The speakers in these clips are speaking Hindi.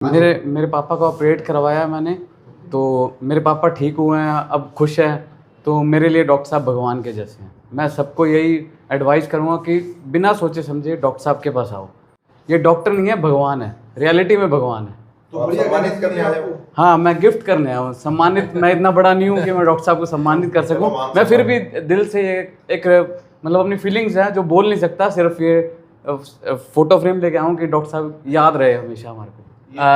मेरे मेरे पापा का ऑपरेट करवाया मैंने, तो मेरे पापा ठीक हुए हैं, अब खुश हैं। तो मेरे लिए डॉक्टर साहब भगवान के जैसे हैं। मैं सबको यही एडवाइस करूँगा कि बिना सोचे समझे डॉक्टर साहब के पास आओ। ये डॉक्टर नहीं है, भगवान है, रियलिटी में भगवान है। तो बढ़िया सम्मानित करने आए हो? हाँ, मैं गिफ्ट करने आया हूँ। सम्मानित मैं इतना बड़ा नहीं हूँ कि मैं डॉक्टर साहब को सम्मानित कर सकूँ। मैं फिर भी दिल से एक मतलब अपनी फीलिंग्स हैं जो बोल नहीं सकता, सिर्फ ये फोटो फ्रेम लेके आऊँ कि डॉक्टर साहब याद रहे हमेशा हमारे को।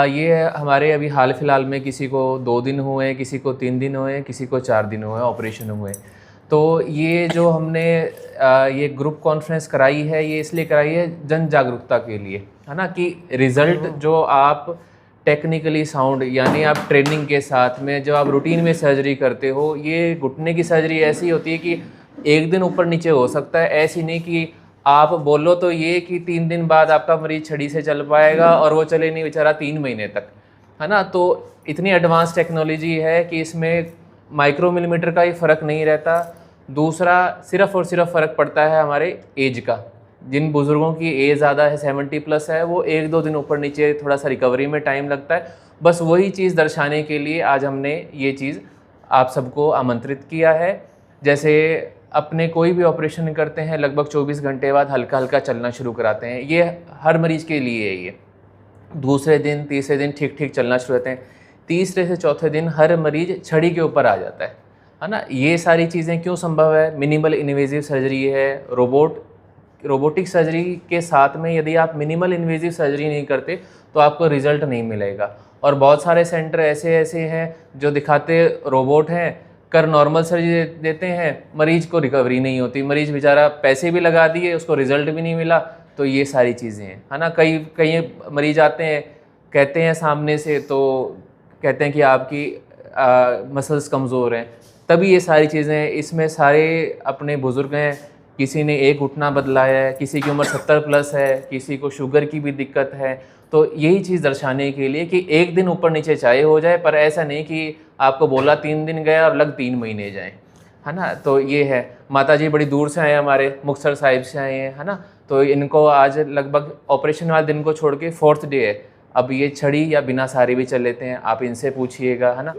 ये हमारे अभी हाल फिलहाल में किसी को 2 दिन हुए हैं, किसी को 3 दिन हुए हैं, किसी को 4 दिन हुए हैं ऑपरेशन हुए। तो ये जो हमने ये ग्रुप कॉन्फ्रेंस कराई है, ये इसलिए कराई है जन जागरूकता के लिए, है ना, कि रिज़ल्ट जो आप टेक्निकली साउंड यानी आप ट्रेनिंग के साथ में जो आप रूटीन में सर्जरी करते हो, ये घुटने की सर्जरी ऐसी होती है कि एक दिन ऊपर नीचे हो सकता है। ऐसी नहीं कि आप बोलो तो ये कि 3 दिन बाद आपका मरीज छड़ी से चल पाएगा और वो चले नहीं बेचारा 3 महीने तक, है ना। तो इतनी एडवांस टेक्नोलॉजी है कि इसमें माइक्रो मिलीमीटर का ही फ़र्क नहीं रहता। दूसरा सिर्फ़ और सिर्फ फ़र्क पड़ता है हमारे एज का। जिन बुज़ुर्गों की एज ज़्यादा है, 70+ है, वो 1-2 दिन ऊपर नीचे थोड़ा सा रिकवरी में टाइम लगता है। बस वही चीज़ दर्शाने के लिए आज हमने ये चीज़ आप सबको आमंत्रित किया है। जैसे अपने कोई भी ऑपरेशन करते हैं, लगभग 24 घंटे बाद हल्का हल्का चलना शुरू कराते हैं। ये हर मरीज़ के लिए है। ये दूसरे दिन तीसरे दिन ठीक ठीक चलना शुरू होते हैं। तीसरे से चौथे दिन हर मरीज़ छड़ी के ऊपर आ जाता है ना। ये सारी चीज़ें क्यों संभव है? मिनिमल इन्वेजिव सर्जरी है, रोबोटिक सर्जरी के साथ में यदि आप मिनिमल इन्वेजिव सर्जरी नहीं करते तो आपको रिज़ल्ट नहीं मिलेगा। और बहुत सारे सेंटर ऐसे हैं जो दिखाते रोबोट हैं, कर नॉर्मल सर्जरी देते हैं, मरीज को रिकवरी नहीं होती, मरीज बेचारा पैसे भी लगा दिए, उसको रिज़ल्ट भी नहीं मिला। तो ये सारी चीज़ें हैं, है ना। कई मरीज आते हैं, कहते हैं सामने से, तो कहते हैं कि आपकी मसल्स कमज़ोर हैं, तभी ये सारी चीज़ें। इसमें सारे अपने बुज़ुर्ग हैं, किसी ने एक घुटना बदलाया है, किसी की उम्र 70+ है, किसी को शुगर की भी दिक्कत है। तो यही चीज़ दर्शाने के लिए कि एक दिन ऊपर नीचे चाहे हो जाए, पर ऐसा नहीं कि आपको बोला 3 दिन गया और लग 3 महीने जाएँ, है ना। तो ये है। माता जी बड़ी दूर से आए, हमारे मुक्तसर साहिब से आए हैं, है ना। तो इनको आज लगभग ऑपरेशन वाले दिन को छोड़ के 4th डे है। अब ये छड़ी या बिना सहारे भी चल लेते हैं, आप इनसे पूछिएगा, है ना।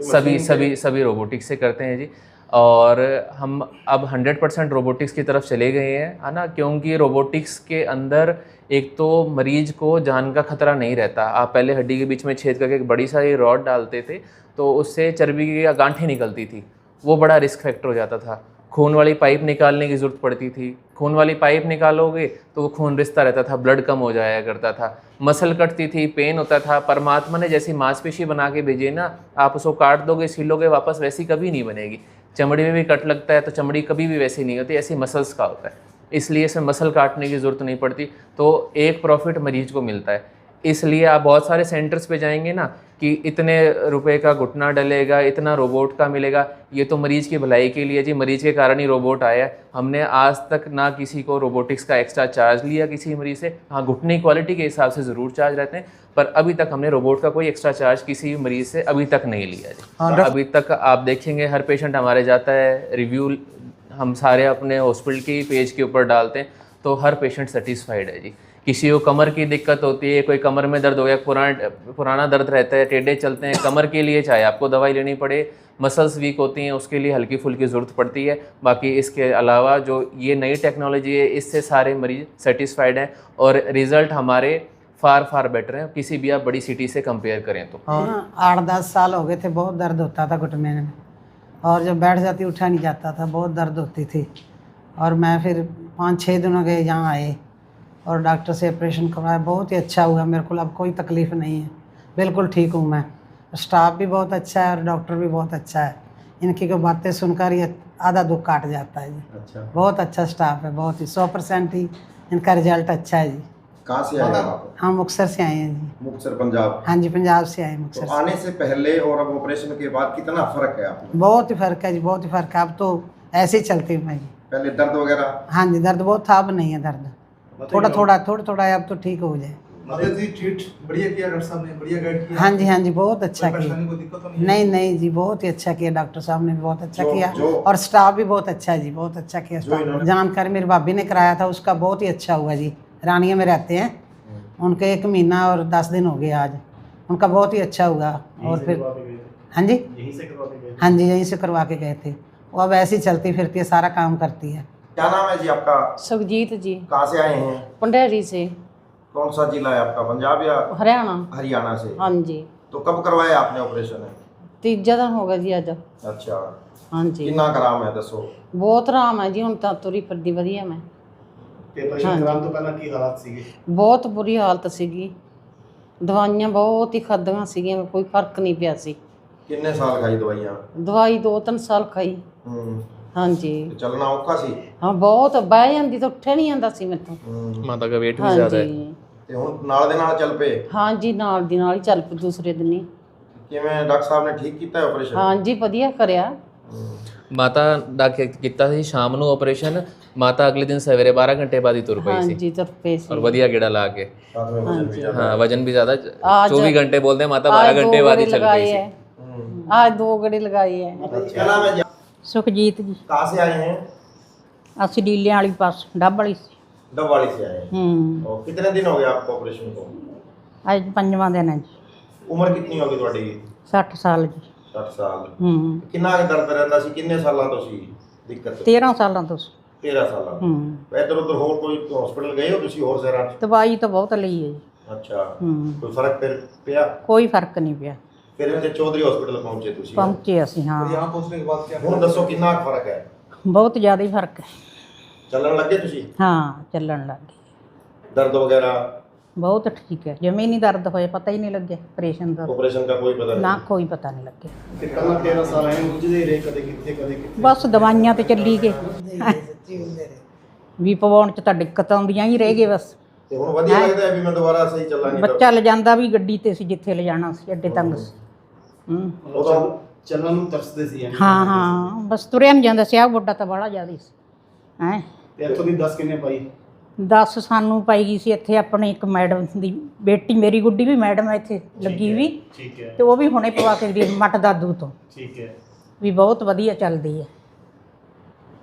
सभी रोबोटिक्स से करते हैं जी। और हम अब 100% रोबोटिक्स की तरफ चले गए हैं, है ना, क्योंकि रोबोटिक्स के अंदर एक तो मरीज को जान का खतरा नहीं रहता। आप पहले हड्डी के बीच में छेद करके एक बड़ी सारी रॉड डालते थे, तो उससे चर्बी की गांठें निकलती थी, वो बड़ा रिस्क फैक्टर हो जाता था। खून वाली पाइप निकालने की ज़रूरत पड़ती थी, खून वाली पाइप निकालोगे तो वो खून रिसता रहता था, ब्लड कम हो जाया करता था, मसल कटती थी, पेन होता था। परमात्मा ने जैसी मांसपेशी बना के भेजी ना, आप उसको काट दोगे, सीलोगे वापस, वैसी कभी नहीं बनेगी। चमड़ी में भी कट लगता है तो चमड़ी कभी भी वैसी नहीं होती, ऐसी मसल्स का होता है, इसलिए इसमें मसल काटने की ज़रूरत नहीं पड़ती। तो एक प्रॉफिट मरीज को मिलता है। इसलिए आप बहुत सारे सेंटर्स पे जाएंगे ना कि इतने रुपए का घुटना डलेगा, इतना रोबोट का मिलेगा। ये तो मरीज़ की भलाई के लिए जी, मरीज़ के कारण ही रोबोट आया है। हमने आज तक ना किसी को रोबोटिक्स का एक्स्ट्रा चार्ज लिया किसी मरीज़ से। हाँ, घुटने क्वालिटी के हिसाब से ज़रूर चार्ज रहते हैं, पर अभी तक हमने रोबोट का कोई एक्स्ट्रा चार्ज किसी मरीज़ से अभी तक नहीं लिया जी। हाँ, अभी तक आप देखेंगे हर पेशेंट हमारे जाता है, रिव्यू हम सारे अपने हॉस्पिटल के पेज के ऊपर डालते हैं, तो हर पेशेंट सेटिस्फाइड है जी। किसी को कमर की दिक्कत होती है, कोई कमर में दर्द हो गया, पुराना दर्द रहता है, टेढ़े चलते हैं, कमर के लिए चाहे आपको दवाई लेनी पड़े, मसल्स वीक होती हैं उसके लिए हल्की फुल्की ज़रूरत पड़ती है। बाकी इसके अलावा जो ये नई टेक्नोलॉजी है, इससे सारे मरीज सेटिस्फाइड हैं और रिज़ल्ट हमारे फार बेटर हैं किसी भी आप बड़ी सिटी से कंपेयर करें तो। हाँ, 8-10 साल हो गए थे, बहुत दर्द होता था घुटने में, और जब बैठ जाती उठा नहीं जाता था, बहुत दर्द होती थी। और मैं फिर 5-6 दिनों गए यहाँ आए और डॉक्टर से ऑपरेशन करवाया, बहुत ही अच्छा हुआ मेरे को। अब कोई तकलीफ़ नहीं है, बिल्कुल ठीक हूँ मैं। स्टाफ भी बहुत अच्छा है और डॉक्टर भी बहुत अच्छा है। इनकी को बातें सुनकर ये आधा दुख काट जाता है जी। अच्छा, बहुत अच्छा स्टाफ है, बहुत ही 100% ही इनका रिजल्ट अच्छा है जी। कहाँ से आए आप? हम मुक्तसर से आए हैं जी। मुक्तसर पंजाब? हाँ जी, पंजाब से आए, तो मुक्तसर आने से पहले और अब ऑपरेशन के बाद कितना फर्क है आप में? बहुत ही फ़र्क है जी, बहुत ही फ़र्क है। अब तो ऐसे ही चलती हूँ मैं जी। पहले दर्द वगैरह? हाँ जी, दर्द बहुत था, अब नहीं है दर्द, थोड़ा है, अब तो ठीक हो जाए। जी ट्रीट बढ़िया किया डॉक्टर साहब ने, बढ़िया गाइड किया। हाँ जी, बहुत अच्छा कोई किया। परेशानी को दिक्कत तो नहीं है? नहीं जी, बहुत ही अच्छा किया डॉक्टर साहब ने, बहुत अच्छा किया। जो और स्टाफ भी बहुत अच्छा है जी, बहुत अच्छा किया स्टाफ। जानकारी मेरी भाभी ने कराया था, उसका बहुत ही अच्छा हुआ जी। रानिया में रहते हैं, उनके 1 महीना और 10 दिन हो गए आज। उनका बहुत ही अच्छा हुआ। और फिर हाँ जी, यहीं से करवा के गए? हाँ जी, यहीं से करवा के गए थे। वो अब ऐसी चलती फिरती है, सारा काम करती है। क्या नाम है जी आपका? सुखजीत जी, कहाँ से आए हैं? पंडेरी से, कौन सा जिला है आपका? पंजाब या हरियाणा। हरियाणा से? हाँ जी, तो कब करवाया आपने ऑपरेशन? तीजा दिन हो गया जी अज। अच्छा, हाँ जी, कितना कराम है दसो? बहुत आराम है जी, ਹੁਣ ਤਾਂ ਤੁਰੀ ਫਿਰਦੀ ਵਧੀਆ ਮੈਂ। ਤੇ ਆਪਰੇਸ਼ਨ ਕਰਾਉਣ ਤੋਂ ਪਹਿਲਾਂ ਕੀ ਹਾਲਾਤ ਸੀਗੇ? ਬਹੁਤ ਬੁਰੀ ਹਾਲਤ ਸੀਗੀ, ਦਵਾਈਆਂ ਬਹੁਤ ਹੀ ਖਾਧੀਆਂ ਸੀਗੀਆਂ, ਕੋਈ ਫਰਕ ਨਹੀਂ ਪਿਆ ਸੀ। किन्ने साल खाई दवाइयाँ? ਦਵਾਈ 2-3 ਸਾਲ ਖਾਈ। हाँ जी, तो चलना औखा सी? हाँ बहुत ਬਹਿ ਜਾਂਦੀ ਤਾਂ ਉੱਠਿਆ ਨਹੀਂ ਜਾਂਦਾ ਸੀ ਮੈਥੋਂ। माता का वेट भी हाँ ज़्यादा है। जी, ਤੇ ਹੁਣ ਨਾਲ ਦੇ ਨਾਲ ਚੱਲ ਪਏ? हाँ जी, ਨਾਲ ਦੀ ਨਾਲ ਹੀ ਚੱਲ ਪਈ ਦੂਸਰੇ ਦਿਨ ਹੀ। ਕਿਵੇਂ ਡਾਕਟਰ ਸਾਹਿਬ ਨੇ ਠੀਕ ਕੀਤਾ ਆਪਰੇਸ਼ਨ? हाँ जी, ਵਧੀਆ ਕਰਿਆ। ਮਾਤਾ ਦਾ ਕੀਤਾ ਸੀ ਸ਼ਾਮ ਨੂੰ ਆਪਰੇਸ਼ਨ, ਮਾਤਾ ਅਗਲੇ ਦਿਨ ਸਵੇਰੇ 12 ਘੰਟੇ ਬਾਅਦ ਹੀ ਤੁਰ ਪਈ हाँ ਸੀ जी, ਤੁਰ ਪਏ ਸੀ। और ਵਧੀਆ ਗੇੜਾ ਲਾ ਕੇ। साथ में वजन भी ज्यादा? हाँ, वजन भी ज़्यादा, आज- 24 घंटे बोलते हैं माता, आज 12 घंटे बाद ही दो चल लगाए रही थी। है, आज 2 गड़े लगाए है। क्या नाम है जी? ਸੁਖਜੀਤ ਜੀ, कहाँ से आए हैं? ਅਸੀਂ ਡੀਲਿਆਂ ਵਾਲੀ ਪਾਸ ਡੱਬ ਵਾਲੀ ਸੀ। डबवाड़ी से आए हैं। ਹੂੰ, और कितने दिन हो गए आपको ऑपरेशन को? ਅੱਜ 5ਵਾਂ ਦਿਨ ਹੈ ਜੀ। उम्र कितनी होगी ਤੁਹਾਡੀ? 60 ਸਾਲ ਜੀ। 60 ਸਾਲ। ਹੂੰ, ਕਿੰਨਾ ਕੁ ਦਰਦ ਰਹਿੰਦਾ ਸੀ? ਕਿੰਨੇ ਸਾਲਾਂ ਤੋਂ ਸੀ ਦਿੱਕਤ? 13 ਸਾਲਾਂ ਤੋਂ ਸੀ। 13 ਸਾਲਾਂ ਤੋਂ। ਹੂੰ, ਇੱਧਰ ਉੱਧਰ ਹੋਰ ਕੋਈ ਹਸਪੀਟਲ ਗਏ ਹੋ ਤੁਸੀਂ ਹੋਰ ਸ਼ਹਿਰਾਂ 'ਚ? ਦਵਾਈ ਤਾਂ ਬਹੁਤ ਲਈ ਹੈ ਜੀ। ਅੱਛਾ, ਹੂੰ, ਕੋਈ ਫਰਕ ਫਿਰ ਪਿਆ? ਕੋਈ ਫਰਕ ਨਹੀਂ ਪਿਆ। ਫਿਰ ਇੱਥੇ ਚੌਧਰੀ ਹਸਪੀਟਲ ਪਹੁੰਚੇ ਤੁਸੀਂ? ਪਹੁੰਚੇ ਅਸੀਂ, ਹਾਂ। यहाँ पहुंचने के बाद क्या? ਹੁਣ ਦੱਸੋ ਕਿੰਨਾ ਕੁ ਫਰਕ ਹੈ? ਬਹੁਤ ਜ਼ਿਆਦਾ ਹੀ ਫਰਕ ਹੈ। ਚੱਲਣ ਲੱਗੇ ਤੁਸੀਂ? ਹਾਂ, ਚੱਲਣ ਲੱਗ ਗਈ। ਦਰਦ ਵਗੈਰਾ? ਬਹੁਤ ਠੀਕ ਹੈ, ਜਮੇ ਨਹੀਂ ਦਰਦ ਹੋਇਆ, ਪਤਾ ਹੀ ਨਹੀਂ ਲੱਗਿਆ ਆਪਰੇਸ਼ਨ ਦਾ। ਆਪਰੇਸ਼ਨ ਦਾ ਕੋਈ ਪਤਾ ਨਾ, ਨਹੀਂ? ਕੋਈ ਪਤਾ ਨਹੀਂ ਲੱਗਿਆ। ਤੇ ਪਹਿਲਾਂ 13 ਸਾਲ ਆਏ ਮੁੱਝਦੇ ਰਹੇ, ਕਦੇ ਕਿੱਥੇ ਬਸ ਦਵਾਈਆਂ ਤੇ ਚੱਲੀ ਗਏ, ਵੀ ਪਵਾਉਣ ਚ ਤਾਂ ਦਿੱਕਤ ਆਉਂਦੀਆਂ ਹੀ ਰਹਿ ਗਏ ਬਸ। ਤੇ ਹੁਣ ਵਧੀਆ ਲੱਗਦਾ ਹੈ ਵੀ ਮੈਂ ਦੁਬਾਰਾ ਸਹੀ ਚੱਲਾਂਗੀ ਤਾਂ? ਬੱਚਾ ਲਿਜਾਂਦਾ ਵੀ ਗੱਡੀ ਤੇ ਸੀ, ਜਿੱਥੇ ਲਿਜਾਣਾ ਸੀ, ਐਡੇ ਤੰਗ ਸੀ। ਹੂੰ, ਚੱਲਣ ਨੂੰ ਤਰਸਦੇ ਸੀ ਯਾਨੀ? ਹਾਂ ਹਾਂ, ਬਸ ਤੁਰਿਆ ਨਹੀਂ ਜਾਂਦਾ ਸੀ। ਆਹ ਗੋਡਾ ਤਾਂ ਬੜਾ ਜ਼ਿਆਦਾ ਸੀ ਹੈ। ਤੇ ਇੱਥੋਂ ਦੀ 10 ਕਿੰਨੇ ਪਾਈ? 10 ਸਾਨੂੰ ਪਾਈ ਗਈ ਸੀ ਇੱਥੇ ਆਪਣੇ ਇੱਕ ਮੈਡਮ ਦੀ ਬੇਟੀ, ਮੇਰੀ ਗੁੱਡੀ ਵੀ ਮੈਡਮ ਹੈ ਇੱਥੇ ਲੱਗੀ ਵੀ, ਠੀਕ ਹੈ, ਤੇ ਉਹ ਵੀ ਹੁਣੇ ਪਵਾ ਕੇ ਗਈ ਮੱਟ ਦਾਦੂ ਤੋਂ, ਠੀਕ ਹੈ। ਵੀ ਬਹੁਤ ਵਧੀਆ ਚੱਲਦੀ ਹੈ।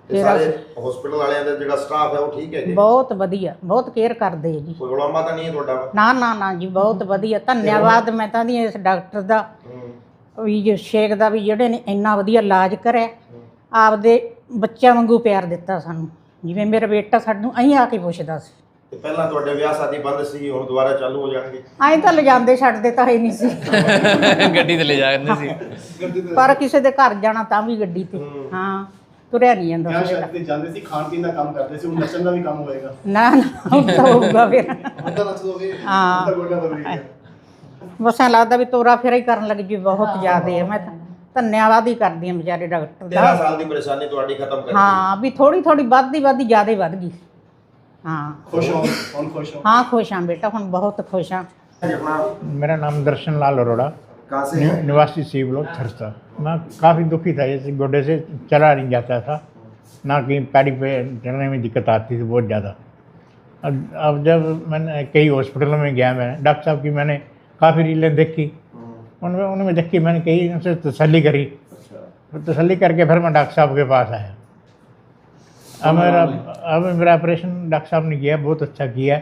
ਤੇ ਸਾਰੇ ਹਸਪੀਟਲ ਵਾਲਿਆਂ ਦਾ ਜਿਹੜਾ ਸਟਾਫ ਹੈ ਉਹ ਠੀਕ ਹੈ ਜੀ? ਬਹੁਤ ਵਧੀਆ, ਬਹੁਤ ਕੇਅਰ ਕਰਦੇ ਹੈ ਜੀ। ਕੋਈ ਉਲਾਮਾ ਤਾਂ ਨਹੀਂ ਹੈ ਤੁਹਾਡਾ? ਨਾ ਨਾ ਨਾ ਜੀ, ਬਹੁਤ ਵਧੀਆ, ਧੰਨਵਾਦ ਮੈਂ ਤਾਂ ਦੀ ਇਸ ਡਾਕਟਰ ਦਾ ਵੀ, ਜੋ ਸ਼ੇਖ ਦਾ ਵੀ, ਜਿਹੜੇ ਨੇ ਇੰਨਾ ਵਧੀਆ ਇਲਾਜ ਕਰਿਆ, ਆਪਦੇ ਬੱਚਿਆਂ ਵਾਂਗੂ ਪਿਆਰ ਦਿੱਤਾ ਸਾਨੂੰ। ਜਿਵੇਂ ਮੇਰਾ ਬੇਟਾ ਸਾਨੂੰ ਅਹੀਂ ਆ ਕੇ ਪੁੱਛਦਾ ਸੀ। ਤੇ ਪਹਿਲਾਂ ਤੁਹਾਡੇ ਵਿਆਹ ਸ਼ਾਦੀ ਬੰਦ ਸੀ, ਹੁਣ ਦੁਬਾਰਾ ਚਾਲੂ ਹੋ ਜਾਣਗੇ? ਐਂ ਤਾਂ ਲਿਜਾਂਦੇ ਛੱਡਦੇ ਤਾਂ ਹੈ ਨਹੀਂ ਸੀ, ਗੱਡੀ ਤੇ ਲੈ ਜਾਂਦੇ ਸੀ। ਪਰ ਕਿਸੇ ਦੇ ਘਰ ਜਾਣਾ ਤਾਂ ਵੀ ਗੱਡੀ ਤੇ। ਹਾਂ, ਤੁਰਿਆ ਨਹੀਂ ਜਾਂਦਾ ਵਿਆਹ ਸੀ। ਸ਼ਾਦੀ ਤੇ ਜਾਂਦੇ ਸੀ, ਖਾਣ ਪੀਣ ਦਾ ਕੰਮ ਕਰਦੇ ਸੀ, ਹੁਣ ਨੱਚਣ ਦਾ ਵੀ ਕੰਮ ਹੋਏਗਾ? ਨਾ ਨਾ, ਹੁਣ ਤਾਂ ਹੋਊਗਾ ਫਿਰ। ਹੁਣ ਤਾਂ ਨੱਚ ਦੋਗੇ? ਹਾਂ। ਹੁਣ ਤਾਂ ਗੋਡਾ ਬਦਲ ਗਿਆ? ਬਸ ਐਂ ਲੱਗਦਾ ਵੀ ਤੋਰਾ ਫੇਰਾ ਹੀ ਕਰਨ ਲੱਗ ਜੀ, ਬਹੁਤ ਜ਼ਿਆਦਾ ਹੈ। ਮੈਂ ਤਾਂ ਧੰਨਵਾਦ ਹੀ ਕਰਦੀ ਹਾਂ ਵਿਚਾਰੇ ਡਾਕਟਰ 13 ਦਾ। ਸਾਲ ਦੀ ਪਰੇਸ਼ਾਨੀ ਤੁਹਾਡੀ ਖਤਮ ਕਰ ਦਿੱਤੀ? ਹਾਂ, ਵੀ ਥੋੜੀ ਥੋੜੀ ਵੱਧਦੀ ਜ਼ਿਆਦਾ ਹੀ ਵੱਧ ਗਈ। ਹਾਂ ਖੁਸ਼ ਹੋ? ਹੁਣ ਖੁਸ਼ ਹੋ? ਹਾਂ, ਖੁਸ਼ ਹਾਂ ਬੇਟਾ, ਹੁਣ ਬਹੁਤ ਖੁਸ਼ ਹਾਂ। अपना मेरा नाम दर्शन लाल अरोड़ा, कहाँ से है? निवासी सी ब्लॉक थरसा। मैं काफ़ी दुखी था, जैसे गोडे से चला नहीं जाता था, ना कहीं पैडी पे चलने में दिक्कत आती थी बहुत ज़्यादा। अब जब मैंने कई हॉस्पिटलों में गया, मैं डॉक्टर साहब की मैंने काफ़ी रीलें देखी, उनमें देख के मैंने कई उनसे तसल्ली करी। तसल्ली करके फिर मैं डॉक्टर साहब के पास आया। अब मेरा ऑपरेशन डॉक्टर साहब ने किया, बहुत अच्छा किया,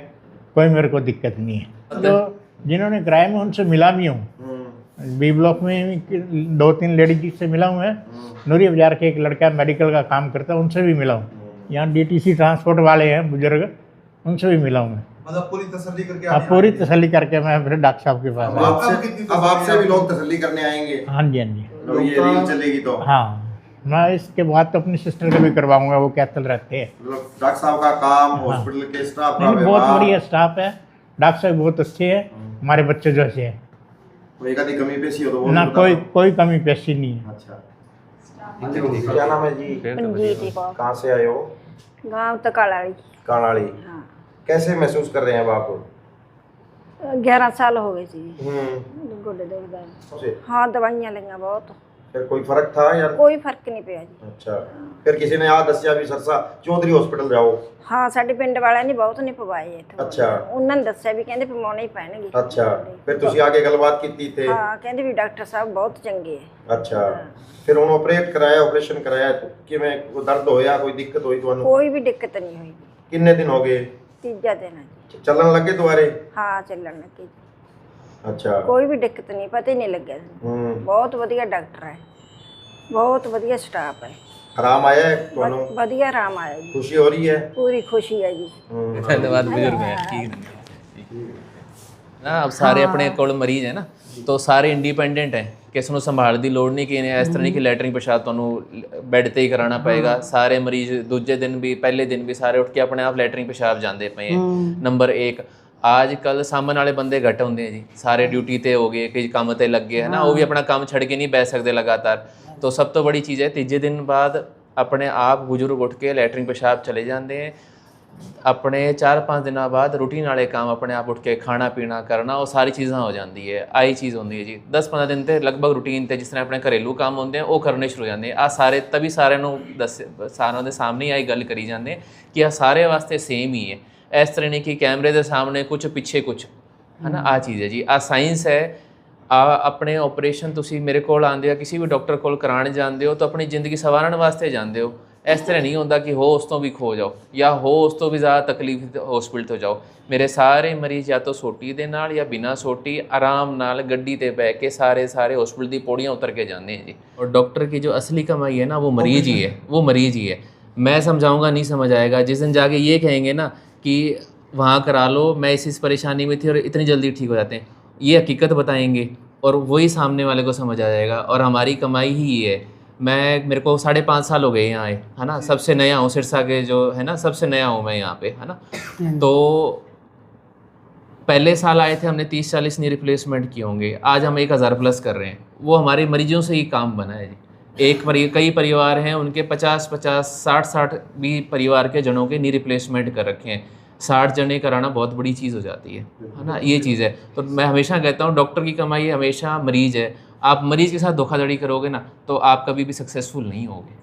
कोई मेरे को दिक्कत नहीं है। तो जिन्होंने कराया मैं उनसे मिला भी हूँ, बी ब्लॉक में 2-3 लेडीज से मिला हूँ मैं। नूरी बाजार के एक लड़का मेडिकल का काम करता है, उनसे भी मिला हूँ। यहाँ DTC ट्रांसपोर्ट वाले हैं बुजुर्ग, उनसे भी मिला हूँ मैं। मतलब पूरी तसल्ली करके? अब पूरी तसल्ली करके मैं फिर डॉक्टर साहब के पास आया। अब आपसे भी लोग तसल्ली करने आएंगे? हाँ जी, हाँ जी, तो ये रील चलेगी तो? हाँ। मैं इसके बाद तो अपनी सिस्टर का भी करवाऊँगा, वो कैथल रहते हैं। मतलब डॉक्टर साहब का काम, हॉस्पिटल के स्टाफ का बहुत व्यवहार, बढ़िया स्टाफ है, डॉक्टर साहब बहुत अच्छे हैं, हमारे बच्चे जो ऐसे हैं, कोई आदि कमी पेशी हो तो वो ना भी बताओ। कोई कमी पेशी नहीं है। अच्छा, क्या नाम है जी? पंजीत कौर, कहाँ से आए हो? गाँव तकालाड़ी। कानाड़ी। हाँ, कैसे महसूस कर रहे हैं अब आप? 11 साल हो गए जी गोडे दुखदा। उसे हाँ, दवाइयां लईਆਂ बहुत, फिर कोई फर्क था या? कोई फर्क नहीं पिया जी। अच्छा, फिर किसी ने आ दसिया भी सरसा चौधरी हॉस्पिटल जाओ? ਹਾਂ, ਸਾਡੇ ਪਿੰਡ ਵਾਲਿਆਂ ਨੇ ਬਹੁਤ ਨਹੀਂ ਪਵਾਏ ਇੱਥੇ। ਅੱਛਾ। ਉਹਨਾਂ ਨੇ ਦੱਸਿਆ ਵੀ ਕਹਿੰਦੇ ਪਵਾਉਣੇ ਹੀ ਪੈਣਗੇ। अच्छा, फिर ਤੁਸੀਂ आगे गलबात ਕੀਤੀ थे? ਹਾਂ, ਕਹਿੰਦੇ ਵੀ ਡਾਕਟਰ ਸਾਹਿਬ ਬਹੁਤ ਚੰਗੇ ਹੈ। अच्छा, फिर ਹੁਣ ਆਪਰੇਟ ਕਰਾਇਆ, ਆਪਰੇਸ਼ਨ ਕਰਾਇਆ, ਕਿਵੇਂ ਕੋਈ ਦਰਦ ਹੋਇਆ, ਕੋਈ ਦਿੱਕਤ ਹੋਈ ਤੁਹਾਨੂੰ? ਕੋਈ ਵੀ ਦਿੱਕਤ ਨਹੀਂ ਹੋਈ। ਕਿੰਨੇ ਦਿਨ ਹੋ ਗਏ? ਤੀਜਾ ਦਿਨ ਹੈ ਜੀ। ਚੱਲਣ ਲੱਗੇ ਦੁਬਾਰੇ? ਹਾਂ, ਚੱਲਣ ਲੱਗੇ ਜੀ। ਅੱਛਾ ਕੋਈ ਵੀ ਦਿੱਕਤ ਨਹੀਂ, ਪਤਾ ਹੀ ਨਹੀਂ ਲੱਗਿਆ ਸਾਨੂੰ। ਬਹੁਤ ਵਧੀਆ ਡਾਕਟਰ ਹੈ, ਬਹੁਤ ਵਧੀਆ ਸਟਾਫ ਹੈ, आराम आया है ਤੁਹਾਨੂੰ ਵਧੀਆ ਆਰਾਮ ਆਇਆ ਜੀ, खुशी हो रही है ਪੂਰੀ ਖੁਸ਼ੀ ਹੈ ਜੀ। धन्यवाद बुजुर्ग हैं ठीक ना। अब सारे अपने कोल मरीज है ना, तो सारे इंडिपेंडेंट हैं, किसी ਨੂੰ ਸੰਭਾਲ ਦੀ ਲੋੜ ਨਹੀਂ, ਕਿ ਇਸ ਤਰ੍ਹਾਂ ਨਹੀਂ ਕਿ ਲੈਟਰਿੰਗ ਪਿਸ਼ਾਬ ਤੁਹਾਨੂੰ ਬੈੱਡ ਤੇ ਹੀ ਕਰਾਉਣਾ ਪਏਗਾ। ਸਾਰੇ ਮਰੀਜ਼ ਦੂਜੇ ਦਿਨ ਵੀ ਪਹਿਲੇ ਦਿਨ ਵੀ ਸਾਰੇ ਉੱਠ ਕੇ ਆਪਣੇ ਆਪ ਲੈਟਰਿੰਗ ਪਿਸ਼ਾਬ ਜਾਂਦੇ ਪਏ ਹੈ। ਨੰਬਰ 1 ਅੱਜ ਕੱਲ ਸਾਹਮਣ ਵਾਲੇ ਬੰਦੇ ਘੱਟ ਹੁੰਦੇ ਆ ਜੀ, ਸਾਰੇ ਡਿਊਟੀ ਤੇ ਹੋ ਗਏ, ਕਈ ਕੰਮ ਤੇ ਲੱਗੇ ਹੈ ਨਾ, ਉਹ ਵੀ ਆਪਣਾ ਕੰਮ ਛੱਡ ਕੇ ਨਹੀਂ ਬਹਿ ਸਕਦੇ ਲਗਾਤਾਰ। तो सब तो बड़ी चीज़ है, तीजे दिन बाद अपने आप बुजुर्ग उठ के लैटरिन पेशाब चले जाते हैं। अपने 4-5 दिनों बाद रूटीन वाले काम अपने आप उठ के खाना पीना करना, वो सारी चीज़ां हो जाती है। आई चीज़ होती है जी 10-15 दिन ते लगभग रूटीन ते जिस तरह अपने घरेलू काम होंगे वो करने शुरू हो जाते हैं। आ सारे तभी सारे सारों के सामने आई गल करी जाते हैं कि आ सारे वास्ते सेम ही है। इस तरह नहीं कि कैमरे के सामने कुछ पीछे कुछ है ना, आ चीज़ है जी, आ साइंस है। ਆਪਣੇ ਆਪਰੇਸ਼ਨ ਤੁਸੀਂ ਮੇਰੇ ਕੋਲ ਆਉਂਦੇ ਹੋ, ਕਿਸੇ ਵੀ ਡਾਕਟਰ ਕੋਲ ਕਰਾਉਣ ਜਾਂਦੇ ਹੋ ਤਾਂ ਆਪਣੀ ਜ਼ਿੰਦਗੀ ਸਵਾਰਨ ਵਾਸਤੇ ਜਾਂਦੇ ਹੋ। ਇਸ ਤਰ੍ਹਾਂ ਨਹੀਂ ਹੁੰਦਾ ਕਿ ਹੋ ਉਸ ਤੋਂ ਵੀ ਖੋ ਜਾਓ ਜਾਂ ਹੋ ਉਸ ਤੋਂ ਵੀ ਜ਼ਿਆਦਾ ਤਕਲੀਫ ਹਸਪੀਟਲ ਤੋਂ ਜਾਓ। ਮੇਰੇ ਸਾਰੇ ਮਰੀਜ਼ ਜਾਂ ਤਾਂ ਸੋਟੀ ਦੇ ਨਾਲ ਜਾਂ ਬਿਨਾਂ ਸੋਟੀ ਆਰਾਮ ਨਾਲ ਗੱਡੀ ਤੇ ਬੈ ਕੇ ਸਾਰੇ ਹਸਪੀਟਲ ਦੀ ਪੌੜੀਆਂ ਉਤਰ ਕੇ ਜਾਂਦੇ हैं जी। और डॉक्टर की जो असली कमाई है ना वो मरीज ही है, वो मरीज ही है। मैं समझाऊंगा नहीं समझ आएगा। जिस दिन जाके ये कहेंगे ना कि वहाँ करा लो, मैं इस परेशानी में थी और इतनी जल्दी ठीक हो जाते हैं, ये हकीकत बताएंगे और वही सामने वाले को समझ आ जाएगा। और हमारी कमाई ही है। मेरे को 5.5 साल हो गए यहाँ आए है ना, सबसे नया हूँ सिरसा के जो है ना, सबसे नया हूँ मैं यहाँ पे है ना। तो पहले साल आए थे हमने 30-40 नी रिप्लेसमेंट किए होंगे, आज हम 1000 प्लस कर रहे हैं। वो हमारे मरीजों से ही काम बना है जी। कई परिवार हैं उनके 50-50 60-60 भी परिवार के जनों के नी रिप्लेसमेंट कर रखे हैं। 60 जने कराना बहुत बड़ी चीज़ हो जाती है ना, ये चीज़ है। तो मैं हमेशा कहता हूँ डॉक्टर की कमाई हमेशा मरीज़ है। आप मरीज़ के साथ धोखाधड़ी करोगे ना तो आप कभी भी सक्सेसफुल नहीं होगे।